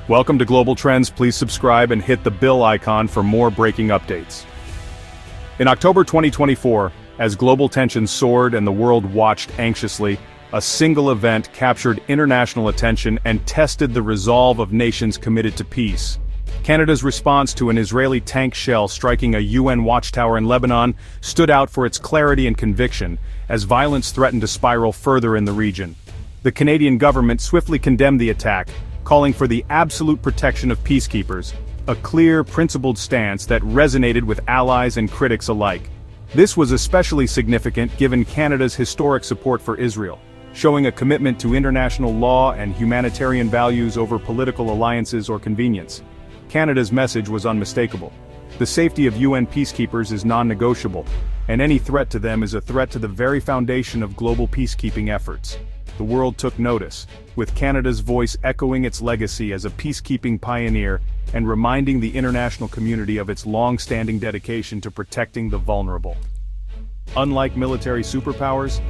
Welcome to Global Trends. Please subscribe and hit the bell icon for more breaking updates. In October 2024, as global tensions soared and the world watched anxiously, a single event captured international attention and tested the resolve of nations committed to peace. Canada's response to an Israeli tank shell striking a UN watchtower in Lebanon stood out for its clarity and conviction, as violence threatened to spiral further in the region. The Canadian government swiftly condemned the attack, calling for the absolute protection of peacekeepers, a clear, principled stance that resonated with allies and critics alike. This was especially significant given Canada's historic support for Israel, showing a commitment to international law and humanitarian values over political alliances or convenience. Canada's message was unmistakable. The safety of UN peacekeepers is non-negotiable, and any threat to them is a threat to the very foundation of global peacekeeping efforts. The world took notice, with Canada's voice echoing its legacy as a peacekeeping pioneer and reminding the international community of its long-standing dedication to protecting the vulnerable. Unlike military superpowers,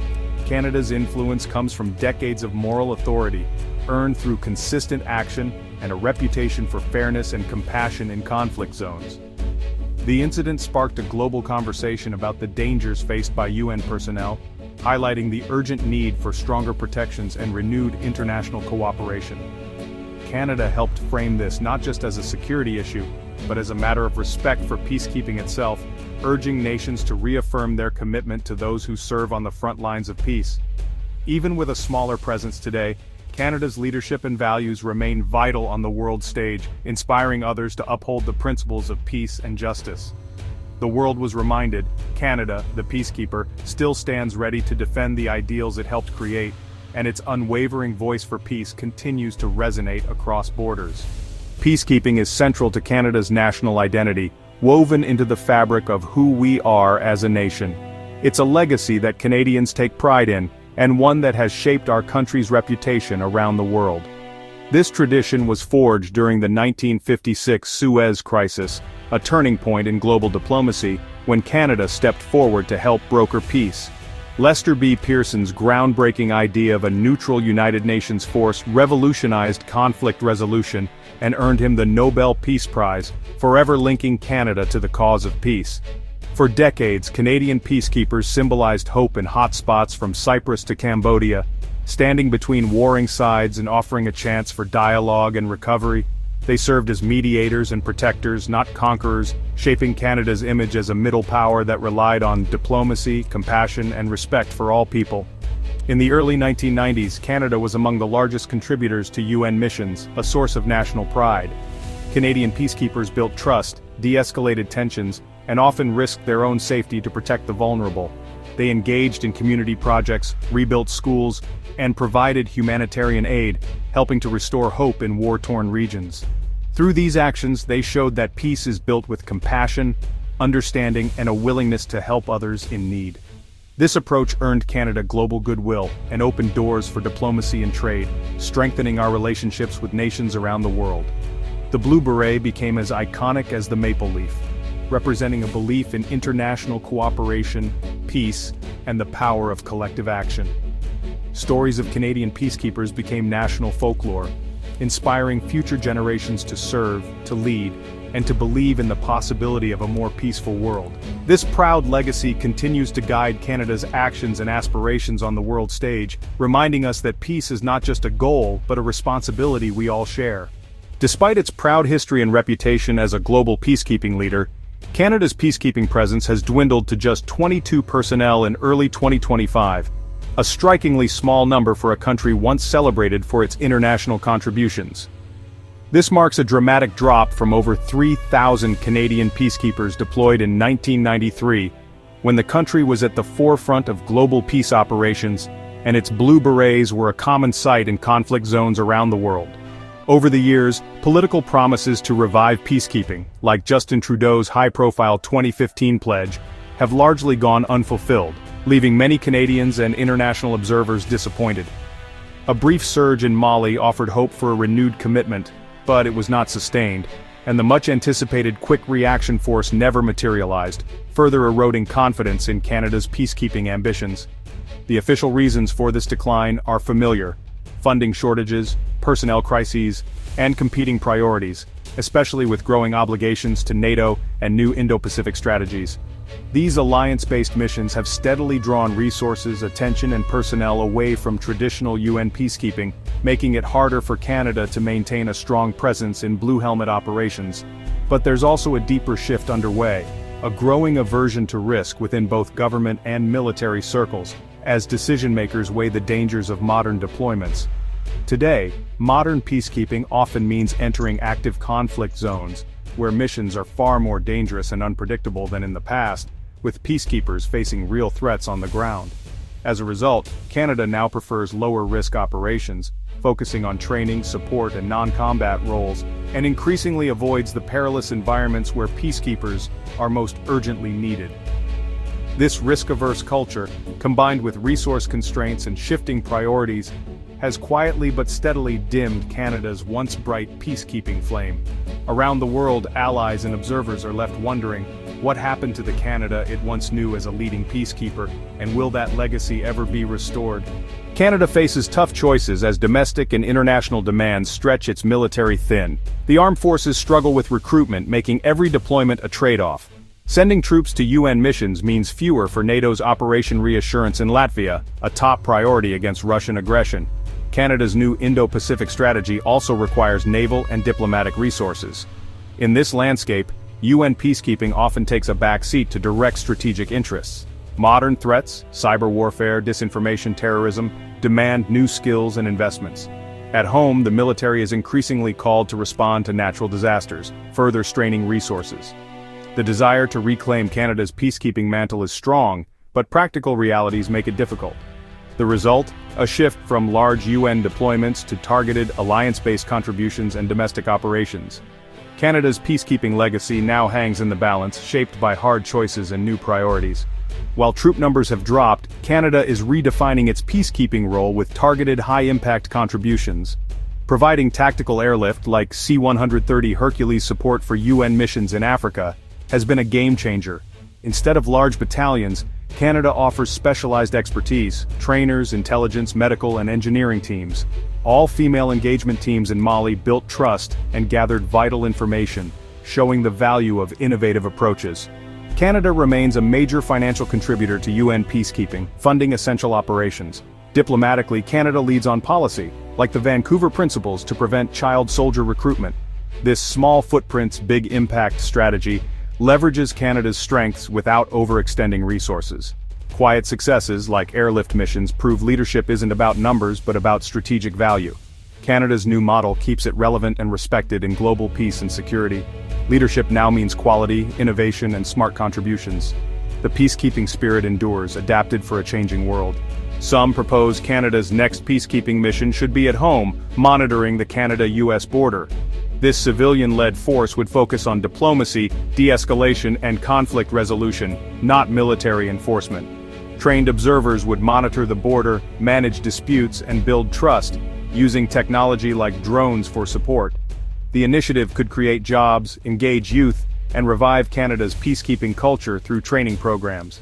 Canada's influence comes from decades of moral authority, earned through consistent action and a reputation for fairness and compassion in conflict zones. The incident sparked a global conversation about the dangers faced by UN personnel, highlighting the urgent need for stronger protections and renewed international cooperation. Canada helped frame this not just as a security issue, but as a matter of respect for peacekeeping itself, urging nations to reaffirm their commitment to those who serve on the front lines of peace. Even with a smaller presence today, Canada's leadership and values remain vital on the world stage, inspiring others to uphold the principles of peace and justice. The world was reminded, Canada, the peacekeeper, still stands ready to defend the ideals it helped create, and its unwavering voice for peace continues to resonate across borders. Peacekeeping is central to Canada's national identity, woven into the fabric of who we are as a nation. It's a legacy that Canadians take pride in, and one that has shaped our country's reputation around the world. This tradition was forged during the 1956 Suez Crisis, a turning point in global diplomacy, when Canada stepped forward to help broker peace. Lester B. Pearson's groundbreaking idea of a neutral United Nations force revolutionized conflict resolution and earned him the Nobel Peace Prize, forever linking Canada to the cause of peace. For decades, Canadian peacekeepers symbolized hope in hotspots from Cyprus to Cambodia, standing between warring sides and offering a chance for dialogue and recovery. They served as mediators and protectors, not conquerors, shaping Canada's image as a middle power that relied on diplomacy, compassion, and respect for all people. In the early 1990s, Canada was among the largest contributors to UN missions, a source of national pride. Canadian peacekeepers built trust, de-escalated tensions, and often risked their own safety to protect the vulnerable. They engaged in community projects, rebuilt schools, and provided humanitarian aid, helping to restore hope in war-torn regions. Through these actions, they showed that peace is built with compassion, understanding, and a willingness to help others in need. This approach earned Canada global goodwill and opened doors for diplomacy and trade, strengthening our relationships with nations around the world. The Blue Beret became as iconic as the maple leaf, representing a belief in international cooperation, peace, and the power of collective action. Stories of Canadian peacekeepers became national folklore, inspiring future generations to serve, to lead, and to believe in the possibility of a more peaceful world. This proud legacy continues to guide Canada's actions and aspirations on the world stage, reminding us that peace is not just a goal, but a responsibility we all share. Despite its proud history and reputation as a global peacekeeping leader, Canada's peacekeeping presence has dwindled to just 22 personnel in early 2025, a strikingly small number for a country once celebrated for its international contributions. This marks a dramatic drop from over 3,000 Canadian peacekeepers deployed in 1993, when the country was at the forefront of global peace operations, and its Blue Berets were a common sight in conflict zones around the world. Over the years, political promises to revive peacekeeping, like Justin Trudeau's high-profile 2015 pledge, have largely gone unfulfilled, leaving many Canadians and international observers disappointed. A brief surge in Mali offered hope for a renewed commitment, but it was not sustained, and the much-anticipated quick reaction force never materialized, further eroding confidence in Canada's peacekeeping ambitions. The official reasons for this decline are familiar: funding shortages, personnel crises, and competing priorities, especially with growing obligations to NATO and new Indo-Pacific strategies. These alliance-based missions have steadily drawn resources, attention, and personnel away from traditional UN peacekeeping, making it harder for Canada to maintain a strong presence in Blue Helmet operations. But there's also a deeper shift underway, a growing aversion to risk within both government and military circles, as decision-makers weigh the dangers of modern deployments. Today, modern peacekeeping often means entering active conflict zones, where missions are far more dangerous and unpredictable than in the past, with peacekeepers facing real threats on the ground. As a result, Canada now prefers lower-risk operations, focusing on training, support, and non-combat roles, and increasingly avoids the perilous environments where peacekeepers are most urgently needed. This risk-averse culture, combined with resource constraints and shifting priorities, has quietly but steadily dimmed Canada's once bright peacekeeping flame. Around the world, allies and observers are left wondering, what happened to the Canada it once knew as a leading peacekeeper, and will that legacy ever be restored? Canada faces tough choices as domestic and international demands stretch its military thin. The armed forces struggle with recruitment, making every deployment a trade-off. Sending troops to UN missions means fewer for NATO's Operation Reassurance in Latvia, a top priority against Russian aggression. Canada's new Indo-Pacific strategy also requires naval and diplomatic resources. In this landscape, UN peacekeeping often takes a back seat to direct strategic interests. Modern threats, cyber warfare, disinformation, terrorism, demand new skills and investments. At home, the military is increasingly called to respond to natural disasters, further straining resources. The desire to reclaim Canada's peacekeeping mantle is strong, but practical realities make it difficult. The result? A shift from large UN deployments to targeted, alliance-based contributions and domestic operations. Canada's peacekeeping legacy now hangs in the balance, shaped by hard choices and new priorities. While troop numbers have dropped, Canada is redefining its peacekeeping role with targeted high-impact contributions. Providing tactical airlift like C-130 Hercules support for UN missions in Africa has been a game-changer. Instead of large battalions, Canada offers specialized expertise, trainers, intelligence, medical, and engineering teams. All female engagement teams in Mali built trust and gathered vital information, showing the value of innovative approaches. Canada remains a major financial contributor to UN peacekeeping, funding essential operations. Diplomatically, Canada leads on policy, like the Vancouver Principles to prevent child soldier recruitment. This small footprints, big impact strategy leverages Canada's strengths without overextending resources. Quiet successes, like airlift missions, prove leadership isn't about numbers but about strategic value. Canada's new model keeps it relevant and respected in global peace and security. Leadership now means quality, innovation, and smart contributions. The peacekeeping spirit endures, adapted for a changing world. Some propose Canada's next peacekeeping mission should be at home, monitoring the Canada-US border. This civilian-led force would focus on diplomacy, de-escalation, and conflict resolution, not military enforcement. Trained observers would monitor the border, manage disputes, and build trust, using technology like drones for support. The initiative could create jobs, engage youth, and revive Canada's peacekeeping culture through training programs.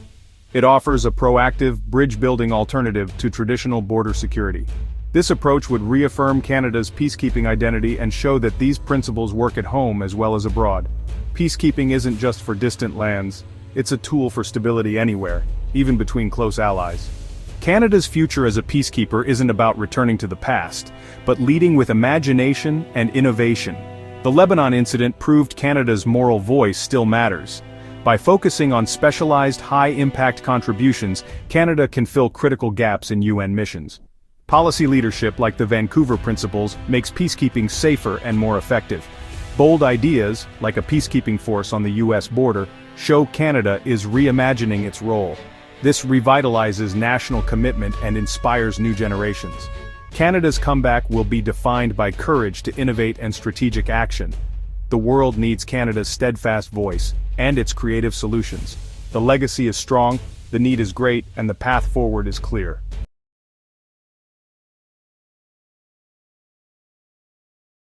It offers a proactive, bridge-building alternative to traditional border security. This approach would reaffirm Canada's peacekeeping identity and show that these principles work at home as well as abroad. Peacekeeping isn't just for distant lands, it's a tool for stability anywhere, even between close allies. Canada's future as a peacekeeper isn't about returning to the past, but leading with imagination and innovation. The Lebanon incident proved Canada's moral voice still matters. By focusing on specialized, high-impact contributions, Canada can fill critical gaps in UN missions. Policy leadership like the Vancouver Principles makes peacekeeping safer and more effective. Bold ideas, like a peacekeeping force on the US border, show Canada is reimagining its role. This revitalizes national commitment and inspires new generations. Canada's comeback will be defined by courage to innovate and strategic action. The world needs Canada's steadfast voice and its creative solutions. The legacy is strong, the need is great, and the path forward is clear.